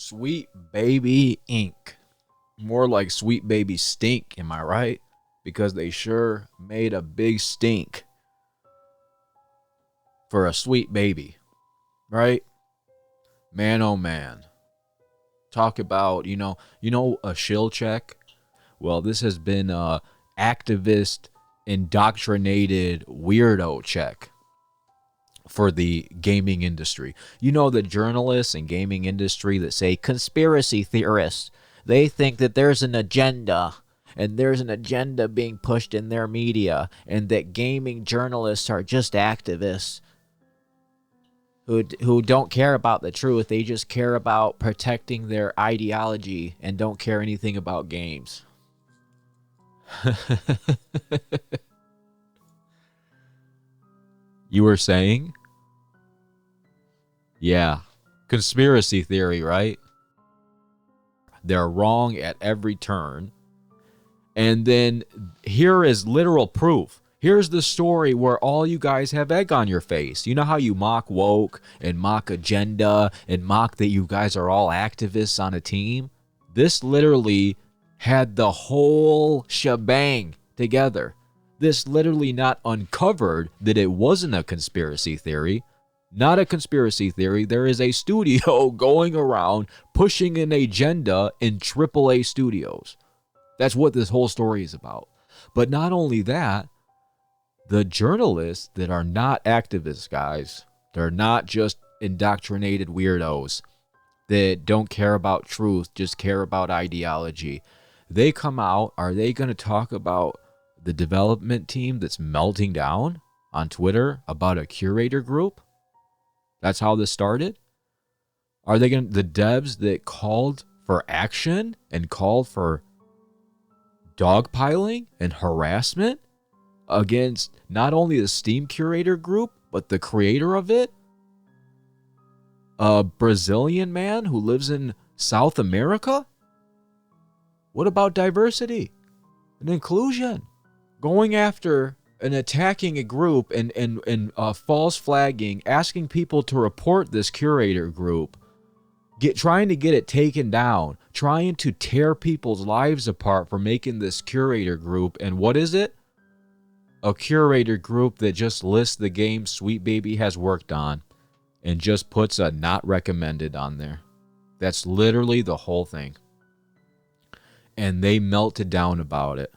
Sweet Baby Inc. More like Sweet Baby Stink, am I right? Because they sure made a big stink for a sweet baby, right? Man, oh man. Talk about, a shill check. Well, this has been a activist, indoctrinated weirdo check for the gaming industry. You know, the journalists and gaming industry that say conspiracy theorists, they think that there's an agenda and there's an agenda being pushed in their media, and that gaming journalists are just activists who don't care about the truth. They just care about protecting their ideology and don't care anything about games. You were saying? Yeah. Conspiracy theory, right? They're wrong at every turn. And then here is literal proof. Here's the story where all you guys have egg on your face. You know how you mock woke and mock agenda and mock that you guys are all activists on a team? This literally had the whole shebang together. This literally not uncovered that it wasn't a conspiracy theory. Not a conspiracy theory. There is a studio going around pushing an agenda in AAA studios. That's what this whole story is about. But not only that, the journalists that are not activists, guys, they're not just indoctrinated weirdos that don't care about truth, just care about ideology. They come out, are they going to talk about the development team that's melting down on Twitter about a curator group? That's how this started? Are they going to, the devs that called for action and called for dogpiling and harassment against not only the Steam curator group, but the creator of it? A Brazilian man who lives in South America? What about diversity and inclusion? Going after and attacking a group and false flagging, asking people to report this curator group, trying to get it taken down, trying to tear people's lives apart for making this curator group. And what is it? A curator group that just lists the games Sweet Baby has worked on and just puts a not recommended on there. That's literally the whole thing. And they melted down about it.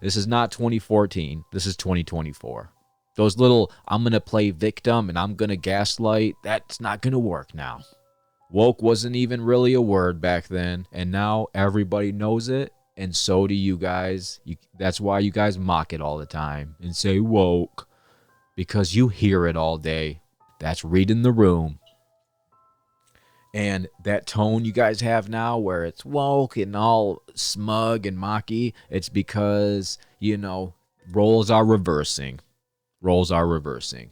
This is not 2014. This is 2024. Those little, I'm going to play victim and I'm going to gaslight, that's not going to work now. Woke wasn't even really a word back then, and now everybody knows it, and so do you guys. That's why you guys mock it all the time and say woke, because you hear it all day. That's reading the room. And that tone you guys have now where it's woke and all smug and mocky, it's because, roles are reversing. Roles are reversing.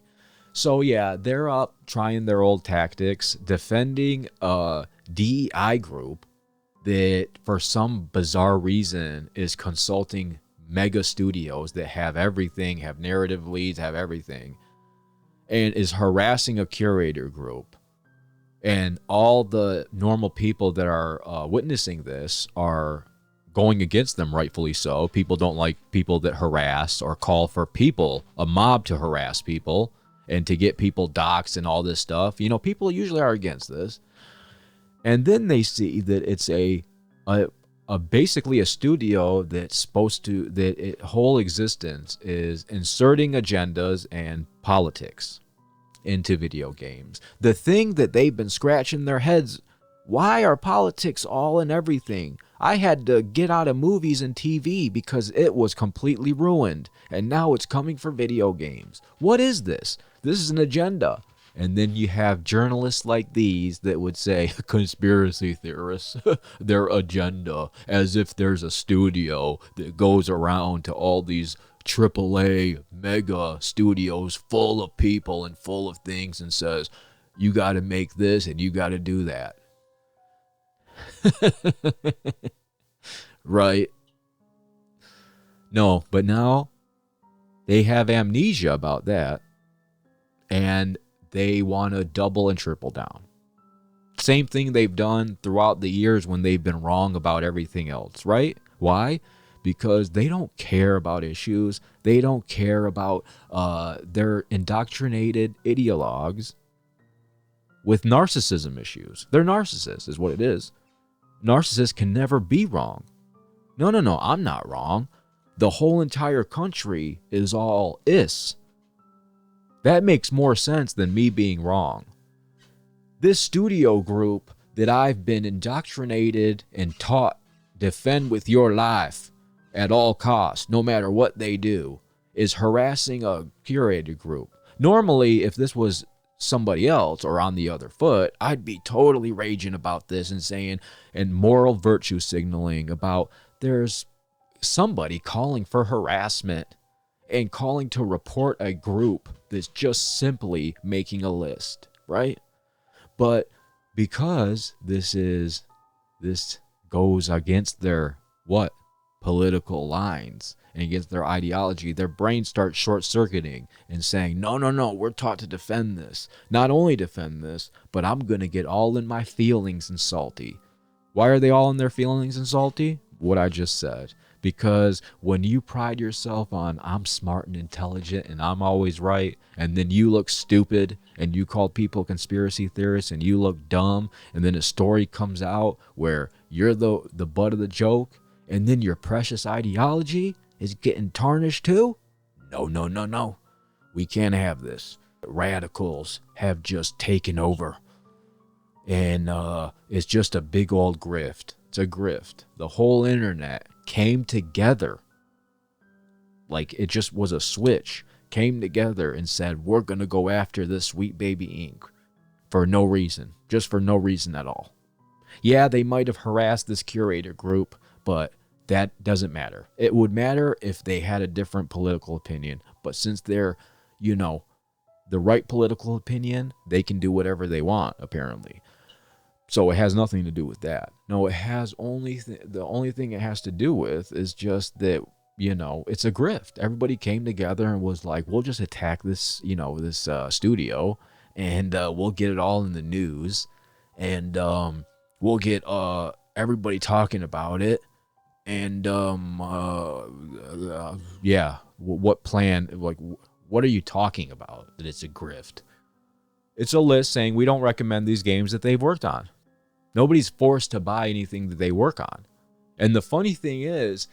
So yeah, they're up trying their old tactics, defending a DEI group that for some bizarre reason is consulting mega studios that have everything, have narrative leads, have everything, and is harassing a curator group. And all the normal people that are witnessing this are going against them, rightfully so. People don't like people that harass or call for a mob to harass people and to get people doxxed and all this stuff. People usually are against this. And then they see that it's basically a studio that's supposed to, its whole existence is inserting agendas and politics into video games. The thing that they've been scratching their heads, why are politics all in everything? I had to get out of movies and TV because it was completely ruined, and now it's coming for video games. What is this? This is an agenda. And then you have journalists like these that would say, conspiracy theorists, their agenda, as if there's a studio that goes around to all these AAA mega studios full of people and full of things and says, you got to make this and you got to do that. Right? No, but now they have amnesia about that. And they want to double and triple down. Same thing they've done throughout the years when they've been wrong about everything else, right? Why? Because they don't care about issues. They don't care about their indoctrinated ideologues with narcissism issues. They're narcissists, is what it is. Narcissists can never be wrong. No, I'm not wrong. The whole entire country is all is. That makes more sense than me being wrong. This studio group that I've been indoctrinated and taught defend with your life at all costs, no matter what they do, is harassing a curated group. Normally, if this was somebody else or on the other foot, I'd be totally raging about this and saying, and moral virtue signaling about there's somebody calling for harassment and calling to report a group that's just simply making a list, right? But because this goes against their political lines and against their ideology, their brain starts short-circuiting and saying, no, we're taught to defend this. Not only defend this, but I'm going to get all in my feelings and salty. Why are they all in their feelings and salty? What I just said. Because when you pride yourself on I'm smart and intelligent and I'm always right, and then you look stupid and you call people conspiracy theorists and you look dumb, and then a story comes out where you're the butt of the joke, and then your precious ideology is getting tarnished too? No. We can't have this. Radicals have just taken over. And it's just a big old grift. It's a grift. The whole internet came together. Like it just was a switch. Came together and said, we're going to go after this Sweet Baby Inc. for no reason. Just for no reason at all. Yeah, they might have harassed this curator group, but that doesn't matter. It would matter if they had a different political opinion. But since they're, the right political opinion, they can do whatever they want, apparently. So it has nothing to do with that. No, it has the only thing it has to do with is just that, it's a grift. Everybody came together and was like, we'll just attack this, this studio, and we'll get it all in the news, and we'll get everybody talking about it. And what plan? Like, what are you talking about? That it's a grift? It's a list saying we don't recommend these games that they've worked on. Nobody's forced to buy anything that they work on. And the funny thing is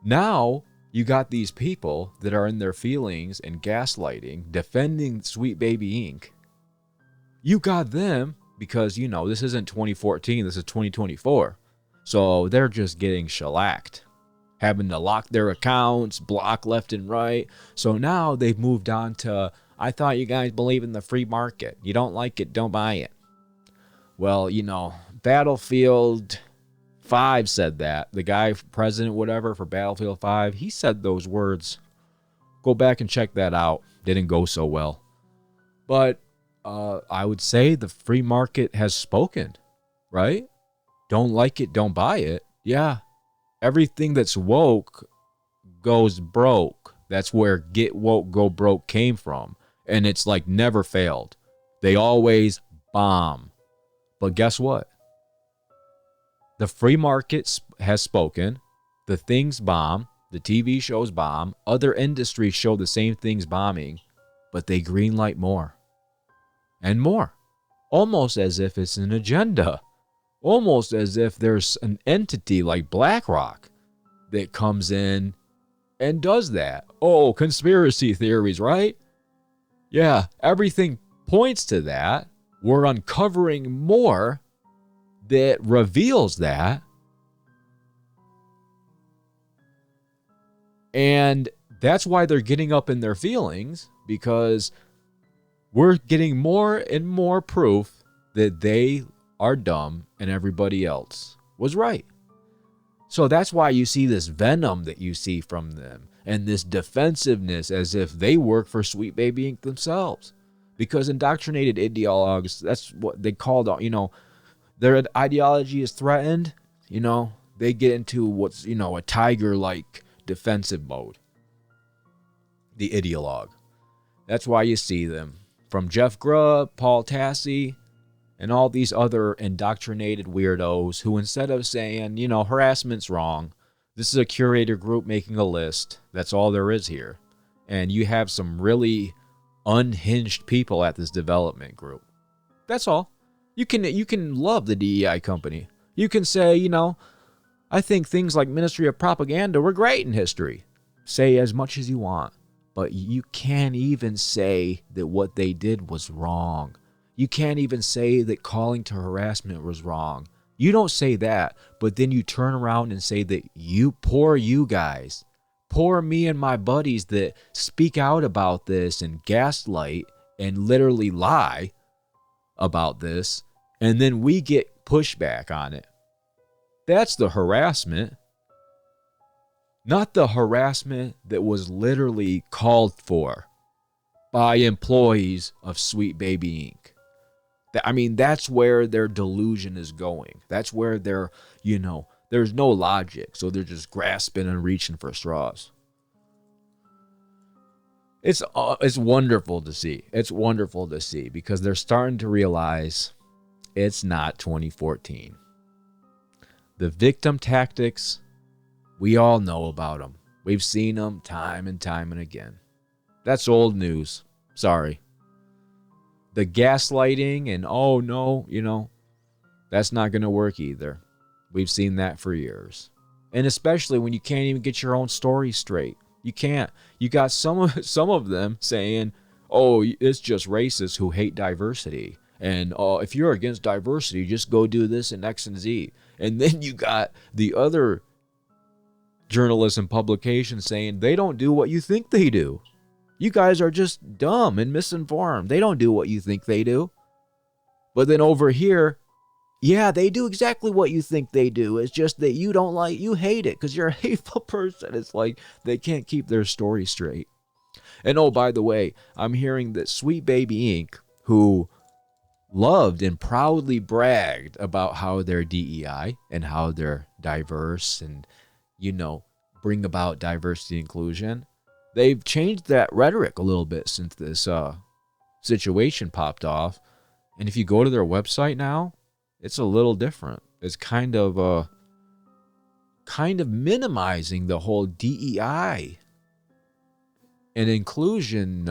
now you got these people that are in their feelings and gaslighting, defending Sweet Baby Inc. You got them because, this isn't 2014, this is 2024. So they're just getting shellacked, having to lock their accounts, block left and right. So now they've moved on to, I thought you guys believe in the free market. You don't like it, don't buy it. Well, Battlefield 5 said that. The guy, president, whatever, for Battlefield 5, he said those words. Go back and check that out. Didn't go so well. But I would say the free market has spoken, right? Don't like it, don't buy it. Yeah. Everything that's woke goes broke. That's where get woke, go broke came from. And it's like never failed. They always bomb. But guess what? The free market has spoken. The things bomb. The TV shows bomb. Other industries show the same things bombing. But they greenlight more. And more. Almost as if it's an agenda. Almost as if there's an entity like BlackRock that comes in and does that. Oh, conspiracy theories, right? Yeah, everything points to that. We're uncovering more that reveals that. And that's why they're getting up in their feelings, because we're getting more and more proof that they are dumb and everybody else was right. So that's why you see this venom that you see from them and this defensiveness as if they work for Sweet Baby Inc. themselves. Because indoctrinated ideologues, that's what they called, their ideology is threatened, they get into what's, a tiger-like defensive mode. The ideologue. That's why you see them. From Jeff Grubb, Paul Tassi, and all these other indoctrinated weirdos who, instead of saying, harassment's wrong, this is a curator group making a list. That's all there is here. And you have some really unhinged people at this development group. That's all. You can love the DEI company. You can say, I think things like Ministry of Propaganda were great in history. Say as much as you want. But you can't even say that what they did was wrong. You can't even say that calling to harassment was wrong. You don't say that, but then you turn around and say that you guys, poor me and my buddies that speak out about this and gaslight and literally lie about this, and then we get pushback on it. That's the harassment. Not the harassment that was literally called for by employees of Sweet Baby Inc. That's where their delusion is going. That's where they're, there's no logic. So they're just grasping and reaching for straws. It's wonderful to see. It's wonderful to see because they're starting to realize it's not 2014. The victim tactics, we all know about them. We've seen them time and time and again. That's old news. Sorry. The gaslighting and, oh no, that's not going to work either. We've seen that for years. And especially when you can't even get your own story straight. You can't. You got some of them saying, oh, it's just racists who hate diversity. And if you're against diversity, just go do this and X and Z. And then you got the other journalists and publications saying they don't do what you think they do. You guys are just dumb and misinformed. They don't do what you think they do. But then over here, yeah, they do exactly what you think they do. It's just that you hate it because you're a hateful person. It's like they can't keep their story straight. And oh, by the way, I'm hearing that Sweet Baby Inc., who loved and proudly bragged about how they're DEI and how they're diverse and, bring about diversity and inclusion, they've changed that rhetoric a little bit since this situation popped off. And if you go to their website now, it's a little different. It's kind of minimizing the whole DEI and inclusion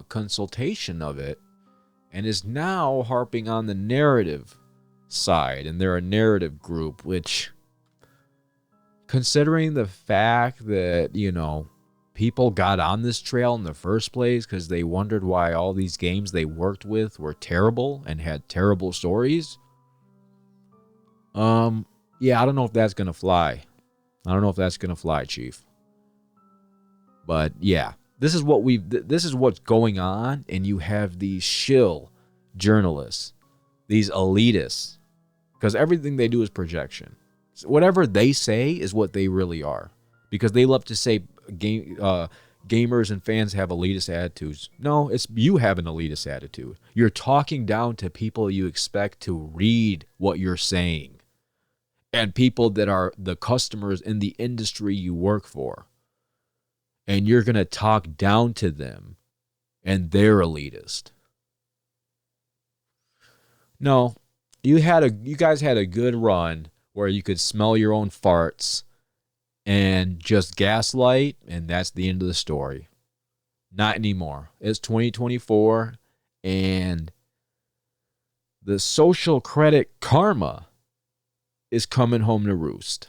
consultation of it, and is now harping on the narrative side. And they're a narrative group, which, considering the fact that, people got on this trail in the first place because they wondered why all these games they worked with were terrible and had terrible stories. Yeah, I don't know if that's going to fly. I don't know if that's going to fly, Chief. But yeah, this is what's going on, and you have these shill journalists, these elitists, because everything they do is projection. So whatever they say is what they really are, because they love to say gamers and fans have elitist attitudes. No, it's you have an elitist attitude. You're talking down to people you expect to read what you're saying, and people that are the customers in the industry you work for. And you're going to talk down to them, and they're elitist. No, you guys had a good run where you could smell your own farts and just gaslight, and that's the end of the story. Not anymore. It's 2024, and the social credit karma is coming home to roost.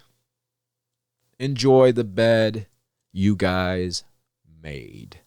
Enjoy the bed you guys made.